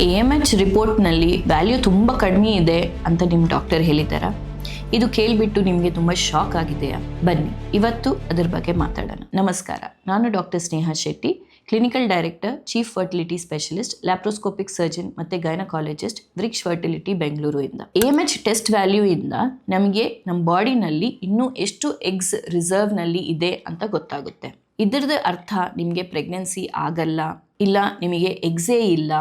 AMH ರಿಪೋರ್ಟ್ನಲ್ಲಿ value ತುಂಬ ಕಡಿಮೆ ಇದೆ ಅಂತ ನಿಮ್ಮ ಡಾಕ್ಟರ್ ಹೇಳಿದ್ದಾರಾ? ಇದು ಕೇಳಿಬಿಟ್ಟು ನಿಮಗೆ ತುಂಬ ಶಾಕ್ ಆಗಿದೆಯಾ? ಬನ್ನಿ ಇವತ್ತು ಅದರ ಬಗ್ಗೆ ಮಾತಾಡೋಣ. ನಮಸ್ಕಾರ, ನಾನು doctor Sneha Shetty, clinical director, chief fertility specialist, laparoscopic surgeon ಮತ್ತು ಗೈನಕಾಲಜಿಸ್ಟ್, ವ್ರಿಕ್ಷ್ ಫರ್ಟಿಲಿಟಿ ಬೆಂಗಳೂರು ಇಂದ. AMH ಟೆಸ್ಟ್ ವ್ಯಾಲ್ಯೂ ಇಂದ ನಮಗೆ ನಮ್ಮ ಬಾಡಿನಲ್ಲಿ ಇನ್ನೂ ಎಷ್ಟು ಎಗ್ಸ್ ರಿಸರ್ವ್ನಲ್ಲಿ ಇದೆ ಅಂತ ಗೊತ್ತಾಗುತ್ತೆ. ಇದರದ ಅರ್ಥ ನಿಮಗೆ ಪ್ರೆಗ್ನೆನ್ಸಿ ಆಗಲ್ಲ, ಇಲ್ಲ ನಿಮಗೆ ಎಗ್ಸೇ ಇಲ್ಲ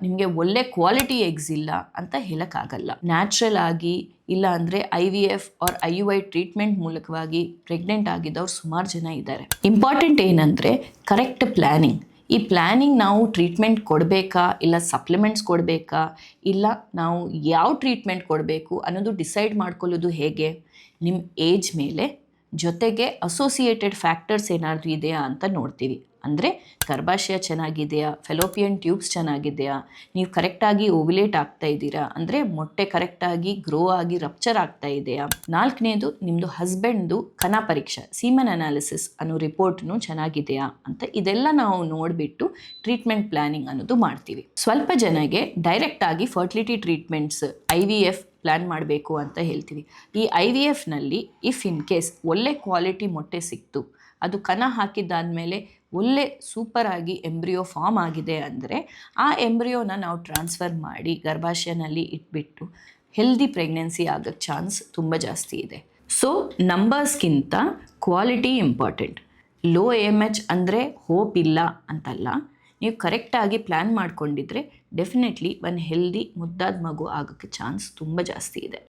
ನಿಮಗೆ ಒಳ್ಳೆ ಕ್ವಾಲಿಟಿ ಎಗ್ಸ್ ಇಲ್ಲ ಅಂತ ಹೇಳಕ್ಕಾಗಲ್ಲ. ನ್ಯಾಚುರಲ್ ಆಗಿ ಇಲ್ಲ ಅಂದರೆ IVF ಆರ್ IUI ಟ್ರೀಟ್ಮೆಂಟ್ ಮೂಲಕವಾಗಿ ಪ್ರೆಗ್ನೆಂಟ್ ಆಗಿದ್ದವ್ರು ಸುಮಾರು ಜನ ಇದ್ದಾರೆ. ಇಂಪಾರ್ಟೆಂಟ್ ಏನಂದರೆ ಕರೆಕ್ಟ್ ಪ್ಲ್ಯಾನಿಂಗ್. ಈ ಪ್ಲ್ಯಾನಿಂಗ್ ನಾವು ಟ್ರೀಟ್ಮೆಂಟ್ ಕೊಡಬೇಕಾ, ಇಲ್ಲ ಸಪ್ಲಿಮೆಂಟ್ಸ್ ಕೊಡಬೇಕಾ, ಇಲ್ಲ ನಾವು ಯಾವ ಟ್ರೀಟ್ಮೆಂಟ್ ಕೊಡಬೇಕು ಅನ್ನೋದು ಡಿಸೈಡ್ ಮಾಡ್ಕೊಳ್ಳೋದು ಹೇಗೆ? ನಿಮ್ಮ ಏಜ್ ಮೇಲೆ, ಜೊತೆಗೆ ಅಸೋಸಿಯೇಟೆಡ್ ಫ್ಯಾಕ್ಟರ್ಸ್ ಏನಾದರೂ ಇದೆಯಾ ಅಂತ ನೋಡ್ತೀವಿ. ಅಂದರೆ ಗರ್ಭಾಶಯ ಚೆನ್ನಾಗಿದೆಯಾ, ಫೆಲೋಪಿಯನ್ ಟ್ಯೂಬ್ಸ್ ಚೆನ್ನಾಗಿದೆಯಾ, ನೀವು ಕರೆಕ್ಟಾಗಿ ಓವ್ಯುಲೇಟ್ ಆಗ್ತಾ ಇದ್ದೀರಾ, ಅಂದರೆ ಮೊಟ್ಟೆ ಕರೆಕ್ಟಾಗಿ ಗ್ರೋ ಆಗಿ ರಪ್ಚರ್ ಆಗ್ತಾ ಇದೆಯಾ. 4ನೇದು ನಿಮ್ಮದು ಹಸ್ಬೆಂಡ್ದು ಕಣ ಪರೀಕ್ಷೆ, ಸೀಮನ್ ಅನಾಲಿಸಿಸ್ ಅನ್ನೋ ರಿಪೋರ್ಟ್ನು ಚೆನ್ನಾಗಿದೆಯಾ ಅಂತ. ಇದೆಲ್ಲ ನಾವು ನೋಡಿಬಿಟ್ಟು ಟ್ರೀಟ್ಮೆಂಟ್ ಪ್ಲ್ಯಾನಿಂಗ್ ಅನ್ನೋದು ಮಾಡ್ತೀವಿ. ಸ್ವಲ್ಪ ಜನಗೆ ಡೈರೆಕ್ಟಾಗಿ ಫರ್ಟಿಲಿಟಿ ಟ್ರೀಟ್ಮೆಂಟ್ಸ್ IVF ಪ್ಲ್ಯಾನ್ ಮಾಡಬೇಕು ಅಂತ ಹೇಳ್ತೀವಿ. ಈ IVFನಲ್ಲಿ ಇಫ್ ಇನ್ ಕೇಸ್ ಒಳ್ಳೆ ಕ್ವಾಲಿಟಿ ಮೊಟ್ಟೆ ಸಿಕ್ತು, ಅದು ಕಣ ಹಾಕಿದ್ದಾದಮೇಲೆ ಒಳ್ಳೆ ಸೂಪರಾಗಿ ಎಂಬ್ರಿಯೋ ಫಾರ್ಮ್ ಆಗಿದೆ ಅಂದರೆ ಆ ಎಂಬ್ರಿಯೋನ ನಾವು ಟ್ರಾನ್ಸ್ಫರ್ ಮಾಡಿ ಗರ್ಭಾಶಯನಲ್ಲಿ ಇಟ್ಬಿಟ್ಟು ಹೆಲ್ದಿ ಪ್ರೆಗ್ನೆನ್ಸಿ ಆಗೋಕ್ಕೆ ಚಾನ್ಸ್ ತುಂಬ ಜಾಸ್ತಿ ಇದೆ. ಸೊ ನಂಬರ್ಸ್ಗಿಂತ ಕ್ವಾಲಿಟಿ ಇಂಪಾರ್ಟೆಂಟ್. ಲೋ AMH ಅಂದರೆ ಹೋಪ್ ಇಲ್ಲ ಅಂತಲ್ಲ, ನೀವು ಕರೆಕ್ಟಾಗಿ ಪ್ಲ್ಯಾನ್ ಮಾಡ್ಕೊಂಡಿದ್ರೆ ಡೆಫಿನೆಟ್ಲಿ ಒಂದು ಹೆಲ್ದಿ ಮುದ್ದಾದ ಮಗು ಆಗೋಕ್ಕೆ ಚಾನ್ಸ್ ತುಂಬ ಜಾಸ್ತಿ ಇದೆ.